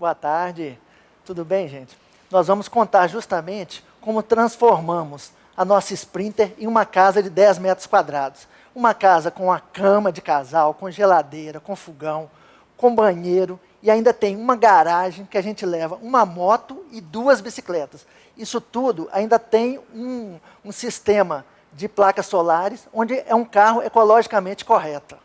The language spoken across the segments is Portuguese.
Boa tarde. Tudo bem, gente? Nós vamos contar justamente como transformamos a nossa Sprinter em uma casa de 10 metros quadrados. Uma casa com uma cama de casal, com geladeira, com fogão, com banheiro e ainda tem uma garagem que a gente leva uma moto e 2 bicicletas. Isso tudo ainda tem um sistema de placas solares, onde é um carro ecologicamente correto.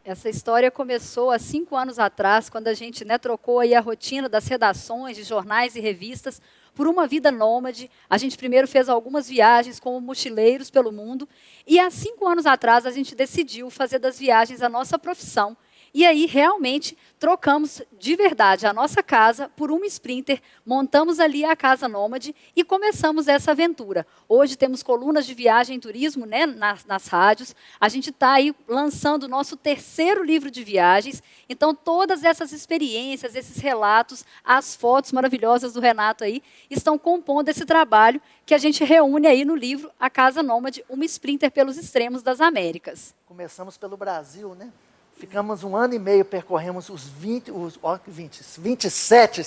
Essa história começou há 5 anos atrás, quando a gente trocou aí a rotina das redações de jornais e revistas por uma vida nômade. A gente primeiro fez algumas viagens como mochileiros pelo mundo e há 5 anos atrás a gente decidiu fazer das viagens a nossa profissão. E aí, realmente, trocamos de verdade a nossa casa por uma Sprinter, montamos ali a Casa Nômade e começamos essa aventura. Hoje temos colunas de viagem e turismo nas rádios, a gente está aí lançando o nosso 3º livro de viagens, então todas essas experiências, esses relatos, as fotos maravilhosas do Renato aí, estão compondo esse trabalho que a gente reúne aí no livro A Casa Nômade, uma Sprinter pelos extremos das Américas. Começamos pelo Brasil, né? Ficamos 1 ano e meio, percorremos os 27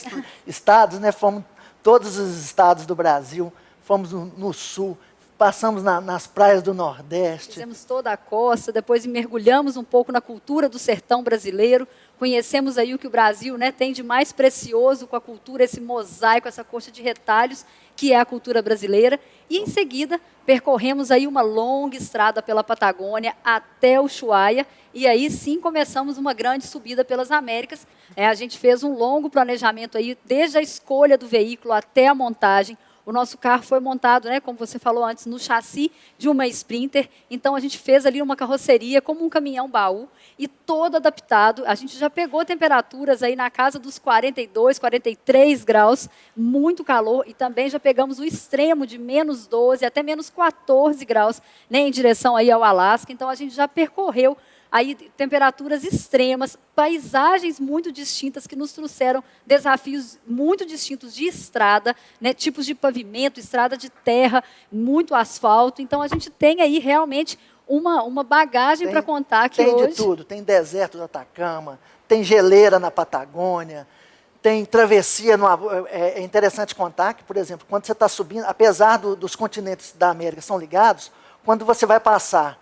estados, né? Fomos todos os estados do Brasil, fomos no sul, passamos nas praias do Nordeste. Fizemos toda a costa, depois mergulhamos um pouco na cultura do sertão brasileiro, conhecemos aí o que o Brasil tem de mais precioso com a cultura, esse mosaico, essa coxa de retalhos, que é a cultura brasileira, e em seguida percorremos aí uma longa estrada pela Patagônia até Ushuaia, e aí sim começamos uma grande subida pelas Américas. A gente fez um longo planejamento aí, desde a escolha do veículo até a montagem. O nosso carro foi montado, como você falou antes, no chassi de uma Sprinter. Então, a gente fez ali uma carroceria como um caminhão-baú e todo adaptado. A gente já pegou temperaturas aí na casa dos 42, 43 graus, muito calor. E também já pegamos o extremo de menos 12 até menos 14 graus, em direção aí ao Alasca. Então, a gente já percorreu aí temperaturas extremas, paisagens muito distintas que nos trouxeram desafios muito distintos de estrada, tipos de pavimento, estrada de terra, muito asfalto. Então, a gente tem aí realmente uma bagagem para contar aqui hoje. Tem de tudo, tem deserto do Atacama, tem geleira na Patagônia, tem travessia. É interessante contar que, por exemplo, quando você está subindo, apesar dos continentes da América são ligados, quando você vai passar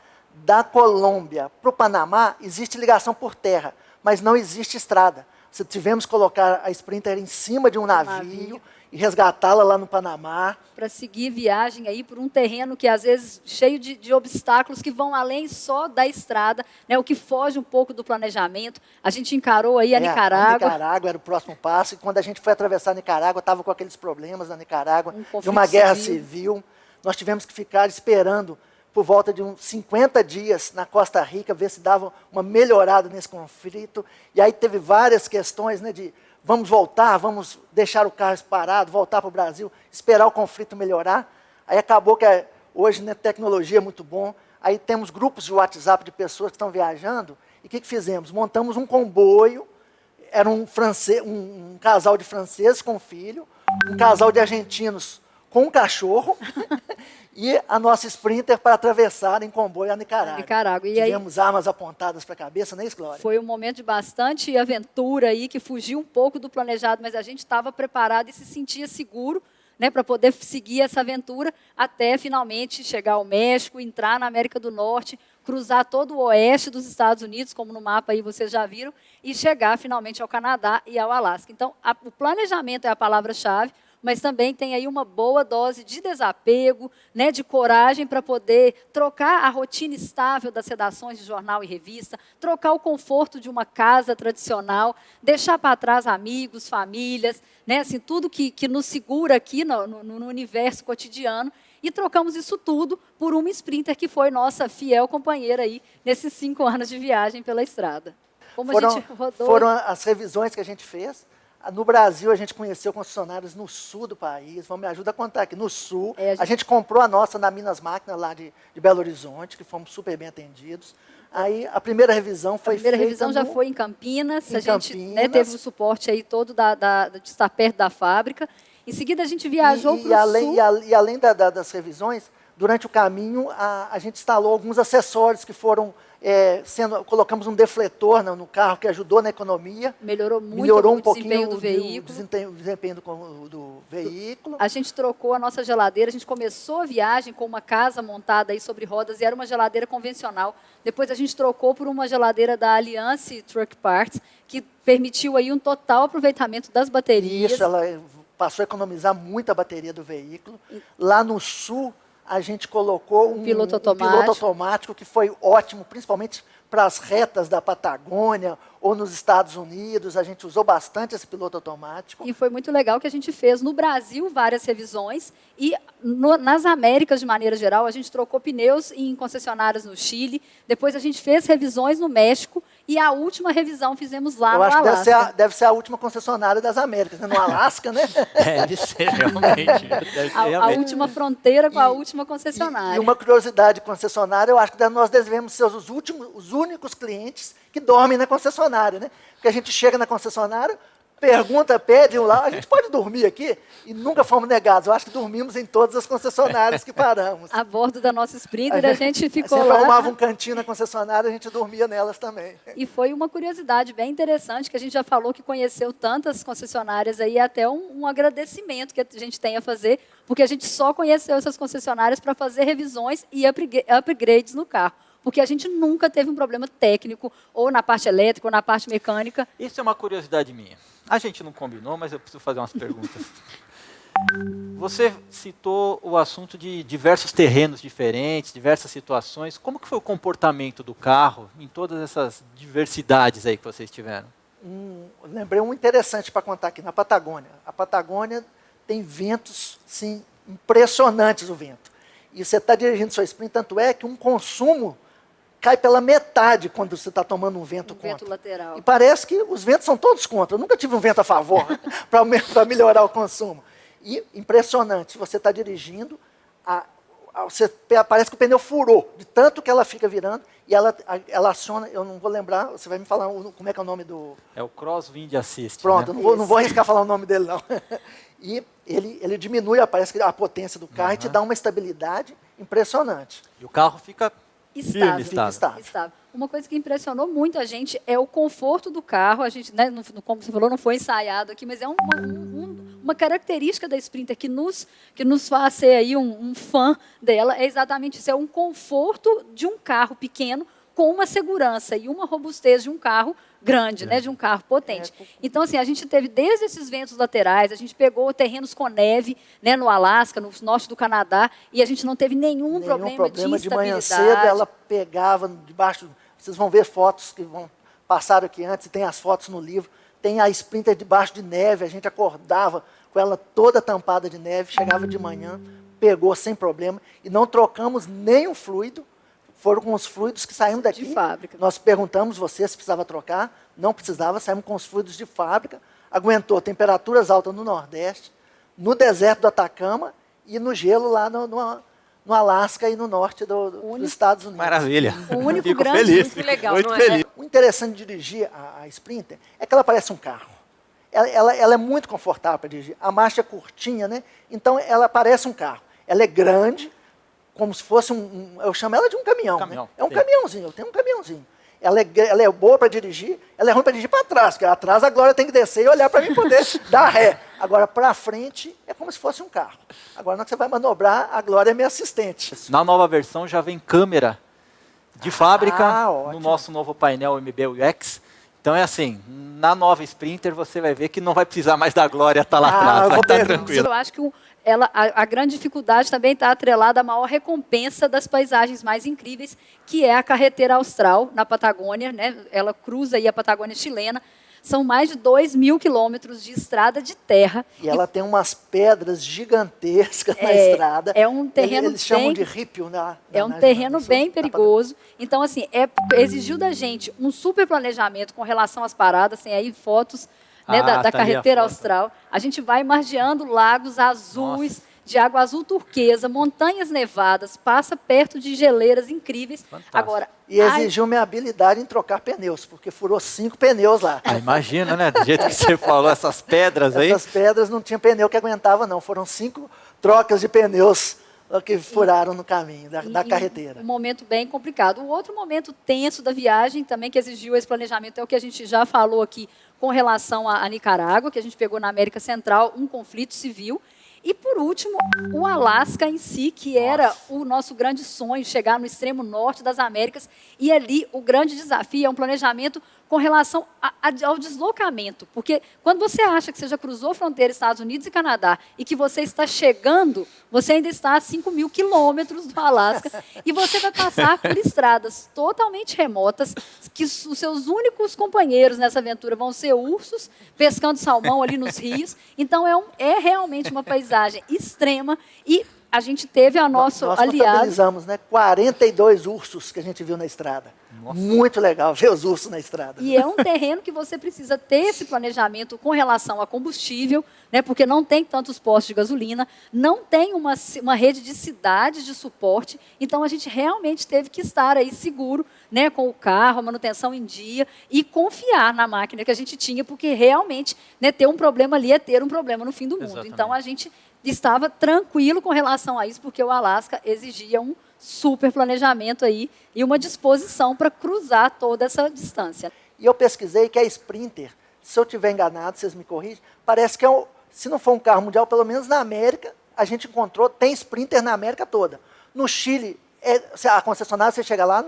da Colômbia para o Panamá, existe ligação por terra, mas não existe estrada. Tivemos que colocar a Sprinter em cima de um navio e resgatá-la lá no Panamá. Para seguir viagem aí por um terreno que, às vezes, cheio de obstáculos que vão além só da estrada, o que foge um pouco do planejamento. A gente encarou aí a Nicarágua. A Nicarágua era o próximo passo, e quando a gente foi atravessar a Nicarágua, estava com aqueles problemas na Nicarágua, de uma guerra civil. Nós tivemos que ficar esperando por volta de uns 50 dias na Costa Rica, ver se dava uma melhorada nesse conflito. E aí teve várias questões, de vamos voltar, vamos deixar o carro parado, voltar para o Brasil, esperar o conflito melhorar. Aí acabou que hoje, tecnologia é muito bom. Aí temos grupos de WhatsApp de pessoas que estão viajando. E o que fizemos? Montamos um comboio, era um casal de franceses com filho, um casal de argentinos com um cachorro, e a nossa Sprinter para atravessar em comboio a Nicarágua. E tivemos armas apontadas para a cabeça, não é isso, Glória? Foi um momento de bastante aventura aí, que fugiu um pouco do planejado, mas a gente estava preparado e se sentia seguro, para poder seguir essa aventura até finalmente chegar ao México, entrar na América do Norte, cruzar todo o oeste dos Estados Unidos, como no mapa aí vocês já viram, e chegar finalmente ao Canadá e ao Alasca. Então, o planejamento é a palavra-chave, mas também tem aí uma boa dose de desapego, de coragem para poder trocar a rotina estável das redações de jornal e revista, trocar o conforto de uma casa tradicional, deixar para trás amigos, famílias, assim, tudo que nos segura aqui no universo cotidiano, e trocamos isso tudo por uma Sprinter que foi nossa fiel companheira aí nesses 5 anos de viagem pela estrada. Foram as revisões que a gente fez. No Brasil, a gente conheceu concessionárias no sul do país. Vamos me ajudar a contar aqui. No sul, a gente comprou a nossa na Minas Máquinas, lá de Belo Horizonte, que fomos super bem atendidos. Aí, a primeira revisão foi feita... A primeira revisão já foi em Campinas. A gente teve o suporte aí todo de estar perto da fábrica. Em seguida, a gente viajou para o sul. E além das revisões, durante o caminho, a gente instalou alguns acessórios que foram... colocamos um defletor no carro que ajudou na economia. Melhorou um pouquinho o desempenho do veículo. A gente trocou a nossa geladeira, a gente começou a viagem com uma casa montada aí sobre rodas e era uma geladeira convencional. Depois a gente trocou por uma geladeira da Alliance Truck Parts, que permitiu aí um total aproveitamento das baterias. Isso, ela passou a economizar muito a bateria do veículo. Lá no sul, a gente colocou um piloto automático que foi ótimo, principalmente para as retas da Patagônia ou nos Estados Unidos. A gente usou bastante esse piloto automático. E foi muito legal que a gente fez no Brasil várias revisões e nas Américas, de maneira geral, a gente trocou pneus em concessionárias no Chile. Depois a gente fez revisões no México e a última revisão fizemos lá no Alasca. Eu acho que deve ser a última concessionária das Américas, né? No Alasca, né? Deve ser, realmente. A última fronteira com a última concessionária. E uma curiosidade concessionária, eu acho que nós devemos ser os únicos clientes que dormem na concessionária, né? Porque a gente chega na concessionária, pergunta, pede lá, a gente pode dormir aqui? E nunca fomos negados. Eu acho que dormimos em todas as concessionárias que paramos. A bordo da nossa Sprinter, a gente ficou sempre lá. arrumava um cantinho na concessionária, a gente dormia nelas também. E foi uma curiosidade bem interessante, que a gente já falou que conheceu tantas concessionárias aí, até um agradecimento que a gente tem a fazer, porque a gente só conheceu essas concessionárias para fazer revisões e upgrades no carro. Porque a gente nunca teve um problema técnico, ou na parte elétrica, ou na parte mecânica. Isso é uma curiosidade minha. A gente não combinou, mas eu preciso fazer umas perguntas. Você citou o assunto de diversos terrenos diferentes, diversas situações. Como que foi o comportamento do carro em todas essas diversidades aí que vocês tiveram? Lembrei um interessante para contar aqui, na Patagônia. A Patagônia tem ventos, sim, impressionantes o vento. E você está dirigindo sua Sprinter, tanto é que um consumo cai pela metade quando você está tomando um vento contra. Vento lateral. E parece que os ventos são todos contra. Eu nunca tive um vento a favor para melhorar o consumo. E impressionante, se você está dirigindo, parece que o pneu furou, de tanto que ela fica virando, e ela aciona, eu não vou lembrar, você vai me falar como é que é o nome do... É o Crosswind Assist. Pronto, né? não vou arriscar falar o nome dele, não. E ele diminui, parece que a potência do carro e te dá uma estabilidade impressionante. E o carro fica... Estável. Uma coisa que impressionou muito a gente é o conforto do carro. A gente, né, como você falou, não foi ensaiado aqui, mas é uma característica da Sprinter que nos faz ser aí um fã dela. É exatamente isso. É um conforto de um carro pequeno com uma segurança e uma robustez de um carro grande, né, de um carro potente. Então, assim, a gente teve desde esses ventos laterais, a gente pegou terrenos com neve, né, no Alasca, no norte do Canadá, e a gente não teve nenhum problema de instabilidade. De manhã cedo, ela pegava debaixo... Vocês vão ver fotos que passaram aqui antes, e tem as fotos no livro. Tem a Sprinter debaixo de neve, a gente acordava com ela toda tampada de neve, chegava de manhã, pegou sem problema, e não trocamos nenhum fluido. Foram com os fluidos que saímos daqui. De fábrica. Nós perguntamos você se precisava trocar, não precisava, saímos com os fluidos de fábrica, aguentou temperaturas altas no Nordeste, no deserto do Atacama e no gelo lá no Alasca e no norte dos Estados Unidos. Maravilha. O único Fico grande, feliz. muito legal, muito não feliz. é? O interessante de dirigir a Sprinter é que ela parece um carro. Ela é muito confortável para dirigir. A marcha é curtinha, né? Então ela parece um carro. Ela é grande, como se fosse eu chamo ela de um caminhão. Né? É um caminhãozinho, eu tenho um caminhãozinho. Ela é boa para dirigir, ela é ruim para dirigir para trás, porque atrás a Glória tem que descer e olhar para mim poder dar ré. Agora, para frente, é como se fosse um carro. Agora, na hora que você vai manobrar, a Glória é minha assistente. Na nova versão já vem câmera de fábrica no nosso novo painel MBUX. Então é assim, na nova Sprinter você vai ver que não vai precisar mais da Glória estar lá atrás, vai estar tranquilo. Eu acho que a grande dificuldade também está atrelada à maior recompensa das paisagens mais incríveis, que é a carretera austral na Patagônia, né? Ela cruza aí a Patagônia chilena. São mais de 2.000 quilômetros de estrada de terra. E ela tem umas pedras gigantescas na estrada. É um terreno Eles chamam de rípio. É um terreno bem perigoso. Então, assim, exigiu da gente um super planejamento com relação às paradas. Tem aí fotos né, da tá carreteira austral. A gente vai margeando lagos azuis, de água azul turquesa, montanhas nevadas, passa perto de geleiras incríveis. Fantástico. Agora, E exigiu minha habilidade em trocar pneus, porque furou 5 pneus lá. Imagina, né? Do jeito que você falou, essas pedras aí. Essas pedras não tinha pneu que aguentava, não. Foram 5 trocas de pneus que furaram no caminho da carreteira. Um momento bem complicado. O outro momento tenso da viagem, também que exigiu esse planejamento, é o que a gente já falou aqui com relação à Nicarágua, que a gente pegou na América Central, um conflito civil. E, por último, o Alasca em si, que era o nosso grande sonho, chegar no extremo norte das Américas. E ali, o grande desafio é um planejamento com relação ao deslocamento. Porque quando você acha que você já cruzou a fronteira Estados Unidos e Canadá e que você está chegando, você ainda está a 5.000 quilômetros do Alasca e você vai passar por estradas totalmente remotas, que os seus únicos companheiros nessa aventura vão ser ursos, pescando salmão ali nos rios. Então, é realmente uma paisagem extrema e a gente teve a nosso Nós aliado. contabilizamos, né, 42 ursos que a gente viu na estrada. Nossa. Muito legal ver os ursos na estrada. E é um terreno que você precisa ter esse planejamento com relação a combustível, né, porque não tem tantos postos de gasolina, não tem uma rede de cidades de suporte, então a gente realmente teve que estar aí seguro, né, com o carro, a manutenção em dia e confiar na máquina que a gente tinha, porque realmente, né, ter um problema ali é ter um problema no fim do mundo. Exatamente. Então a gente estava tranquilo com relação a isso, porque o Alasca exigia um super planejamento aí e uma disposição para cruzar toda essa distância. E eu pesquisei que a Sprinter, se eu estiver enganado, vocês me corrigem, parece que se não for um carro mundial, pelo menos na América, a gente encontrou, tem Sprinter na América toda. No Chile, a concessionária, você chega lá,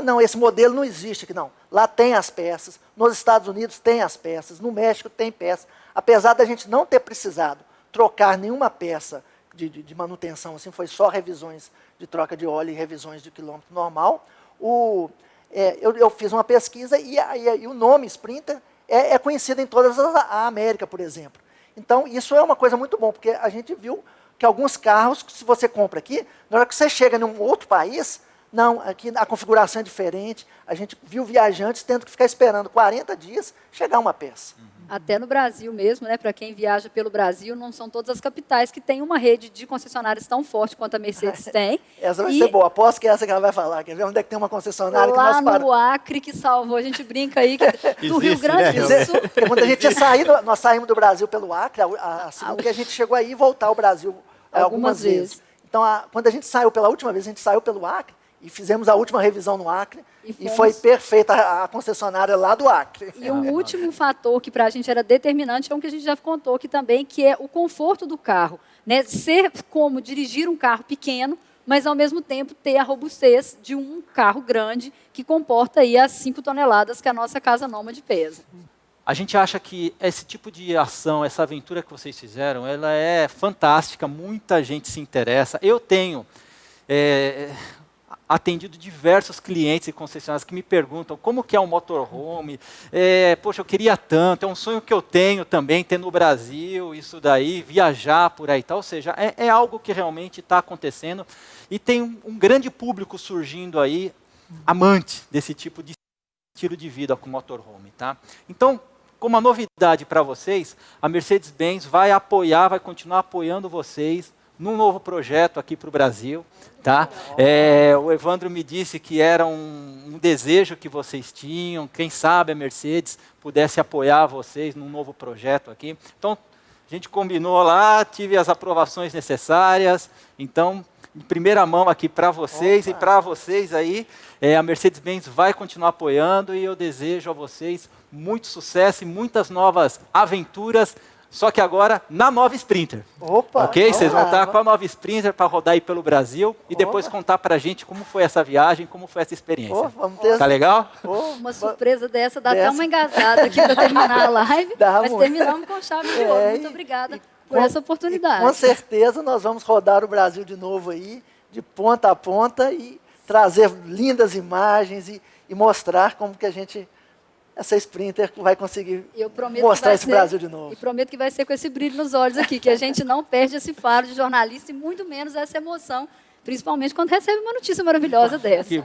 não, esse modelo não existe aqui, não. Lá tem as peças, nos Estados Unidos tem as peças, no México tem peças. Apesar da gente não ter precisado trocar nenhuma peça de manutenção, assim, foi só revisões de troca de óleo e revisões de quilômetro normal. Eu fiz uma pesquisa e o nome Sprinter é conhecido em toda a América, por exemplo. Então, isso é uma coisa muito bom, porque a gente viu que alguns carros, se você compra aqui, na hora que você chega em um outro país, não, aqui a configuração é diferente. A gente viu viajantes tendo que ficar esperando 40 dias chegar uma peça. Até no Brasil mesmo, né, para quem viaja pelo Brasil, não são todas as capitais que têm uma rede de concessionárias tão forte quanto a Mercedes tem. Essa vai ser boa, aposto que é essa que ela vai falar. Quer ver onde é que tem uma concessionária que nós paramos? Lá no Acre, que salvou, a gente brinca aí, do Rio Grande do Sul. Quando a gente tinha saído, nós saímos do Brasil pelo Acre, que a gente chegou aí e voltar ao Brasil algumas vezes. Então, quando a gente saiu pela última vez, a gente saiu pelo Acre, e fizemos a última revisão no Acre, e foi perfeita a concessionária lá do Acre. E um último fator que para a gente era determinante é um que a gente já contou aqui também, que é o conforto do carro. Né? Ser como dirigir um carro pequeno, mas ao mesmo tempo ter a robustez de um carro grande que comporta aí as 5 toneladas que a nossa Casa Nômade pesa. A gente acha que esse tipo de ação, essa aventura que vocês fizeram, ela é fantástica, muita gente se interessa. Eu tenho atendido diversos clientes e concessionários que me perguntam como que é um motorhome, poxa, eu queria tanto, é um sonho que eu tenho também, ter no Brasil, isso daí, viajar por aí e tal, ou seja, é algo que realmente está acontecendo e tem um grande público surgindo aí, amante desse tipo de estilo de vida com motorhome, tá? Então, como uma novidade para vocês, a Mercedes-Benz vai continuar apoiando vocês num novo projeto aqui para o Brasil. Tá? O Evandro me disse que era um desejo que vocês tinham, quem sabe a Mercedes pudesse apoiar vocês num novo projeto aqui. Então, a gente combinou lá, tive as aprovações necessárias, então, em primeira mão aqui para vocês. Opa. E para vocês aí, a Mercedes-Benz vai continuar apoiando e eu desejo a vocês muito sucesso e muitas novas aventuras, só que agora na nova Sprinter. Opa! Ok? Vocês vão estar com a nova Sprinter para rodar aí pelo Brasil e depois contar para a gente como foi essa viagem, como foi essa experiência. Tá legal? Uma surpresa dessa, dá até uma engasgada aqui para terminar a live, mas terminamos com chave de ouro. Muito obrigada por essa oportunidade. Com certeza nós vamos rodar o Brasil de novo aí, de ponta a ponta, e trazer lindas imagens e mostrar como que essa Sprinter vai conseguir mostrar esse Brasil de novo. E prometo que vai ser com esse brilho nos olhos aqui, que a gente não perde esse faro de jornalista e muito menos essa emoção, principalmente quando recebe uma notícia maravilhosa dessa. Que bom.